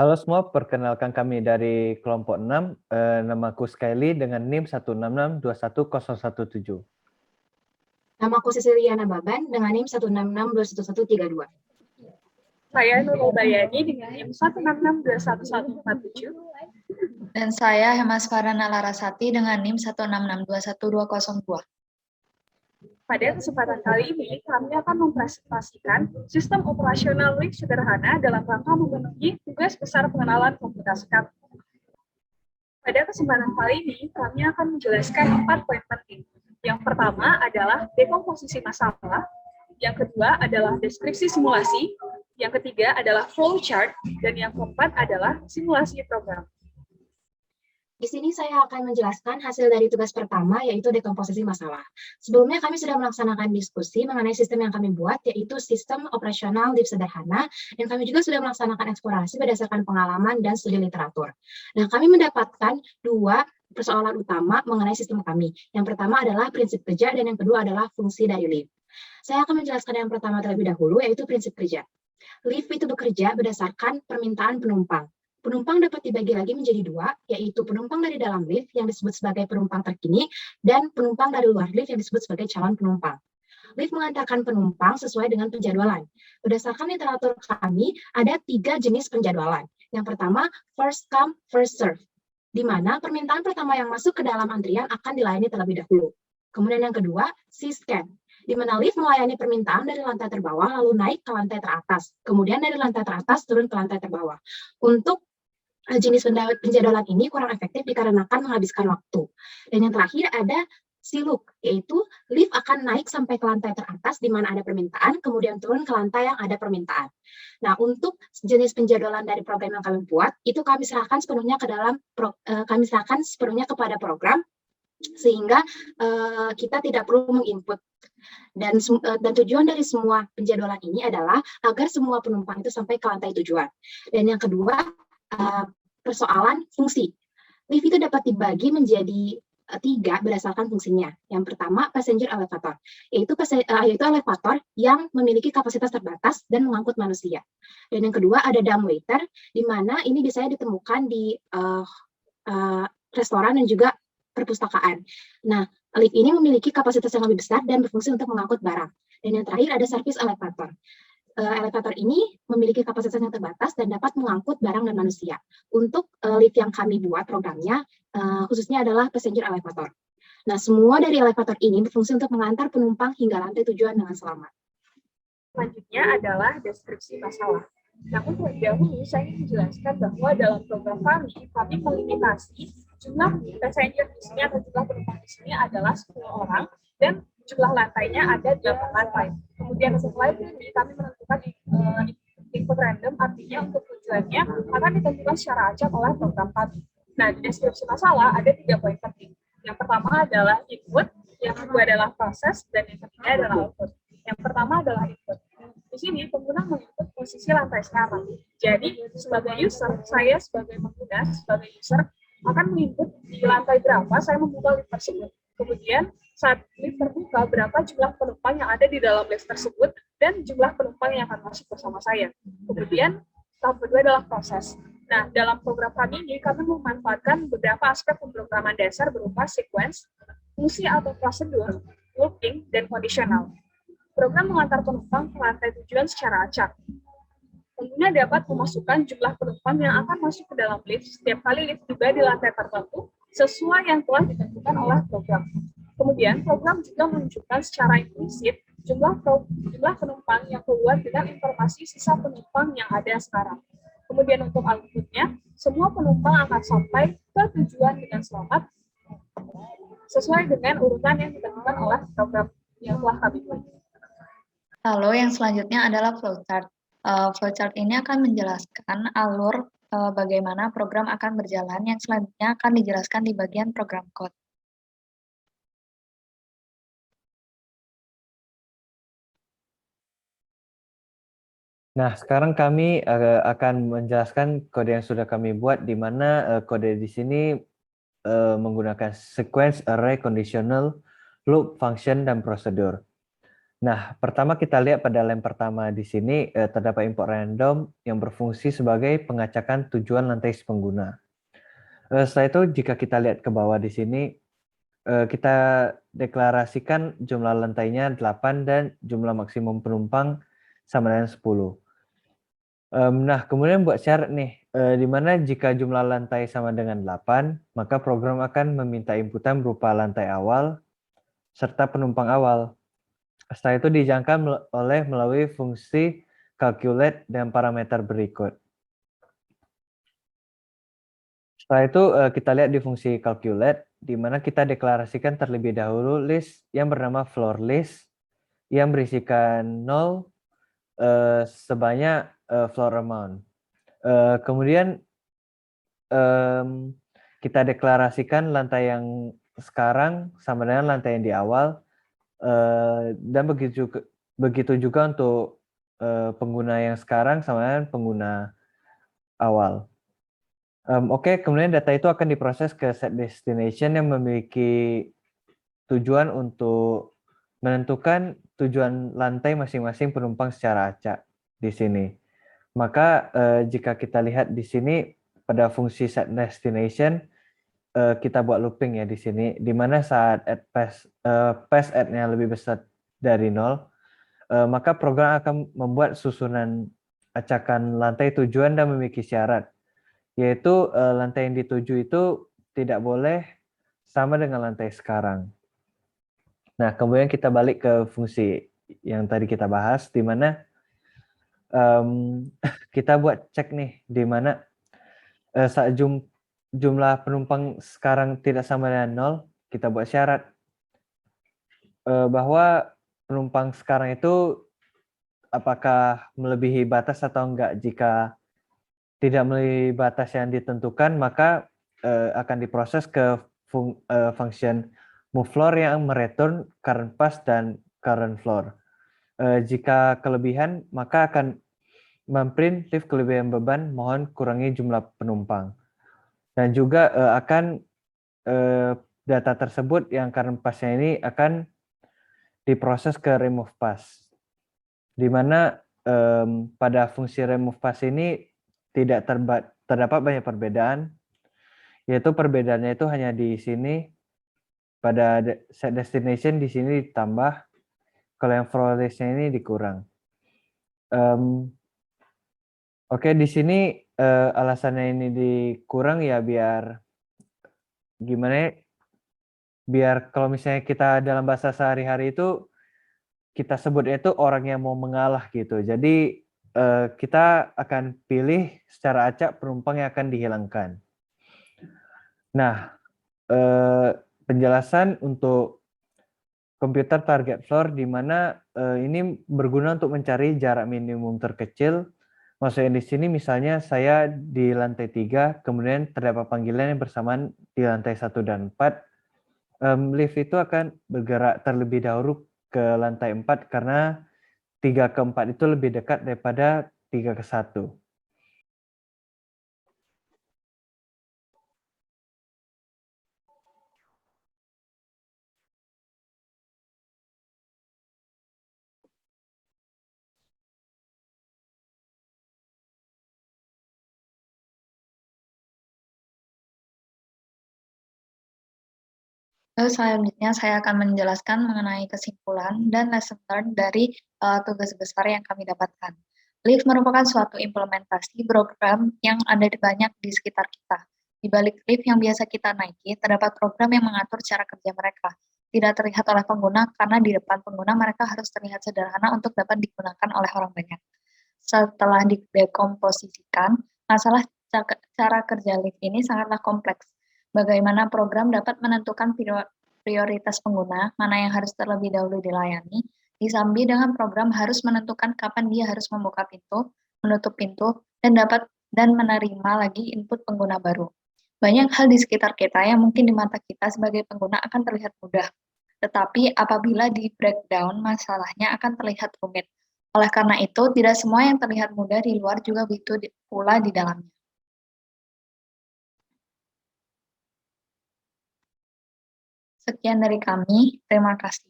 Halo semua, perkenalkan kami dari kelompok 6. Namaku Skyly dengan NIM 166210117. Namaku Sisiliana Baban dengan NIM 166211132. Saya Nurul Bayani dengan NIM 166211147. Dan saya Hemasfarana Larasati dengan NIM 166210202. Pada kesempatan kali ini, kami akan mempresentasikan sistem operasional Leaf sederhana dalam rangka memenuhi tugas besar pengenalan komunitas kami. Pada kesempatan kali ini, kami akan menjelaskan 4 poin penting. Yang pertama adalah dekomposisi masalah, yang kedua adalah deskripsi simulasi, yang ketiga adalah flowchart, dan yang keempat adalah simulasi program. Di sini saya akan menjelaskan hasil dari tugas pertama, yaitu dekomposisi masalah. Sebelumnya kami sudah melaksanakan diskusi mengenai sistem yang kami buat, yaitu sistem operasional Leaf sederhana, dan kami juga sudah melaksanakan eksplorasi berdasarkan pengalaman dan studi literatur. Nah, kami mendapatkan 2 persoalan utama mengenai sistem kami. Yang pertama adalah prinsip kerja, dan yang kedua adalah fungsi dari Leaf. Saya akan menjelaskan yang pertama terlebih dahulu, yaitu prinsip kerja. Leaf itu bekerja berdasarkan permintaan penumpang. Penumpang dapat dibagi lagi menjadi 2, yaitu penumpang dari dalam lift yang disebut sebagai penumpang terkini, dan penumpang dari luar lift yang disebut sebagai calon penumpang. Lift mengantarkan penumpang sesuai dengan penjadwalan. Berdasarkan literatur kami, ada 3 jenis penjadwalan. Yang pertama, first come, first serve, di mana permintaan pertama yang masuk ke dalam antrian akan dilayani terlebih dahulu. Kemudian yang kedua, C-scan, di mana lift melayani permintaan dari lantai terbawah lalu naik ke lantai teratas, kemudian dari lantai teratas turun ke lantai terbawah. Untuk jenis penjadwalan ini kurang efektif dikarenakan menghabiskan waktu. Dan yang terakhir ada siluk, yaitu lift akan naik sampai ke lantai teratas di mana ada permintaan, kemudian turun ke lantai yang ada permintaan. Nah, untuk jenis penjadwalan dari program yang kami buat, itu kami serahkan sepenuhnya kepada program, sehingga kita tidak perlu menginput. Dan tujuan dari semua penjadwalan ini adalah agar semua penumpang itu sampai ke lantai tujuan. Dan yang kedua, persoalan fungsi. Lift itu dapat dibagi menjadi 3 berdasarkan fungsinya. Yang pertama, passenger elevator, yaitu elevator yang memiliki kapasitas terbatas dan mengangkut manusia. Dan yang kedua, ada dumbwaiter, di mana ini biasanya ditemukan di restoran dan juga perpustakaan. Nah, lift ini memiliki kapasitas yang lebih besar dan berfungsi untuk mengangkut barang. Dan yang terakhir ada service elevator. Elevator ini memiliki kapasitas yang terbatas dan dapat mengangkut barang dan manusia. Untuk lift yang kami buat programnya, khususnya adalah passenger elevator. Nah, semua dari elevator ini berfungsi untuk mengantar penumpang hingga lantai tujuan dengan selamat. Selanjutnya adalah deskripsi masalah. Namun terlebih dahulu saya ingin menjelaskan bahwa dalam program kami melimitasi jumlah passenger di sini atau jumlah penumpang di sini adalah 10 orang dan jumlah lantainya ada 8 lantai. Kemudian setelah ini kami menentukan input random, artinya untuk tujuannya akan ditentukan secara acak oleh program kami. Nah, di deskripsi masalah ada 3 poin penting. Yang pertama adalah input, yang kedua adalah proses, dan yang ketiga adalah output. Yang pertama adalah input. Di sini pengguna menginput posisi lantai sekarang. Jadi sebagai user, saya sebagai pengguna, sebagai user akan menginput di lantai berapa saya membuka lift tersebut. Kemudian saat lift terbuka, berapa jumlah penumpang yang ada di dalam lift tersebut dan jumlah penumpang yang akan masuk bersama saya. Kemudian tahap kedua adalah proses. Nah, dalam program kami ini kami memanfaatkan beberapa aspek pemrograman dasar berupa sequence, fungsi atau prosedur, looping, dan kondisional. Program mengantar penumpang ke lantai tujuan secara acak. Pengguna dapat memasukkan jumlah penumpang yang akan masuk ke dalam lift setiap kali lift tiba di lantai tertentu sesuai yang telah ditentukan oleh program. Kemudian, program juga menunjukkan secara implisit jumlah penumpang yang keluar dengan informasi sisa penumpang yang ada sekarang. Kemudian untuk outputnya, semua penumpang akan sampai ke tujuan dengan selamat sesuai dengan urutan yang ditentukan oleh program yang telah kami buat. Lalu yang selanjutnya adalah flowchart. Flowchart ini akan menjelaskan alur bagaimana program akan berjalan, yang selanjutnya akan dijelaskan di bagian program code. Nah, sekarang kami akan menjelaskan kode yang sudah kami buat, di mana kode di sini menggunakan sequence, array, conditional, loop, function, dan prosedur. Nah, pertama kita lihat pada lem pertama di sini terdapat import random yang berfungsi sebagai pengacakan tujuan lantai si pengguna. Setelah itu jika kita lihat ke bawah di sini, kita deklarasikan jumlah lantainya 8 dan jumlah maksimum penumpang sama dengan 10. Nah, kemudian buat syarat nih, di mana jika jumlah lantai sama dengan 8, maka program akan meminta inputan berupa lantai awal serta penumpang awal. Setelah itu dijangka melalui fungsi calculate dan parameter berikut. Setelah itu kita lihat di fungsi calculate, di mana kita deklarasikan terlebih dahulu list yang bernama floor list yang berisikan 0 sebanyak floor amount. Kemudian kita deklarasikan lantai yang sekarang sama dengan lantai yang di awal, dan begitu juga untuk pengguna yang sekarang sama dengan pengguna awal. Oke, kemudian data itu akan diproses ke set destination yang memiliki tujuan untuk menentukan tujuan lantai masing-masing penumpang secara acak di sini. Maka jika kita lihat di sini pada fungsi set destination, kita buat looping ya di sini, di mana saat pass at-nya lebih besar dari 0, maka program akan membuat susunan acakan lantai tujuan dan memiliki syarat, yaitu lantai yang dituju itu tidak boleh sama dengan lantai sekarang. Nah, kemudian kita balik ke fungsi yang tadi kita bahas, di mana kita buat cek nih, di mana saat jumlah penumpang sekarang tidak sama dengan 0, kita buat syarat bahwa penumpang sekarang itu apakah melebihi batas atau enggak. Jika tidak melebihi batas yang ditentukan, maka akan diproses ke function moveFloor yang mereturn current pass dan current floor. Jika kelebihan, maka akan memprint lift kelebihan beban, mohon kurangi jumlah penumpang. Dan juga akan data tersebut yang current pass-nya ini akan diproses ke remove pass, di mana pada fungsi remove pass ini tidak terdapat banyak perbedaan, yaitu perbedaannya itu hanya di sini pada set destination di sini ditambah, kalau yang floor list-nya ini dikurang. Oke, di sini alasannya ini dikurang ya biar gimana ya, biar kalau misalnya kita dalam bahasa sehari-hari itu kita sebutnya itu orang yang mau mengalah gitu. Jadi kita akan pilih secara acak penumpang yang akan dihilangkan. Nah, penjelasan untuk komputer target floor, di mana ini berguna untuk mencari jarak minimum terkecil. Maksudnya di sini misalnya saya di lantai 3, kemudian terdapat panggilan yang bersamaan di lantai 1 dan 4. Lift itu akan bergerak terlebih dahulu ke lantai 4 karena 3 ke 4 itu lebih dekat daripada 3 ke 1. Lalu selanjutnya saya akan menjelaskan mengenai kesimpulan dan lesson learned dari tugas besar yang kami dapatkan. Lift merupakan suatu implementasi program yang ada banyak di sekitar kita. Di balik lift yang biasa kita naiki, terdapat program yang mengatur cara kerja mereka. Tidak terlihat oleh pengguna karena di depan pengguna mereka harus terlihat sederhana untuk dapat digunakan oleh orang banyak. Setelah didekomposisikan, masalah cara kerja lift ini sangatlah kompleks. Bagaimana program dapat menentukan prioritas pengguna, mana yang harus terlebih dahulu dilayani, disambi dengan program harus menentukan kapan dia harus membuka pintu, menutup pintu, dan menerima lagi input pengguna baru. Banyak hal di sekitar kita yang mungkin di mata kita sebagai pengguna akan terlihat mudah, tetapi apabila di breakdown, masalahnya akan terlihat rumit. Oleh karena itu, tidak semua yang terlihat mudah di luar juga begitu pula di dalamnya. Sekian dari kami, terima kasih.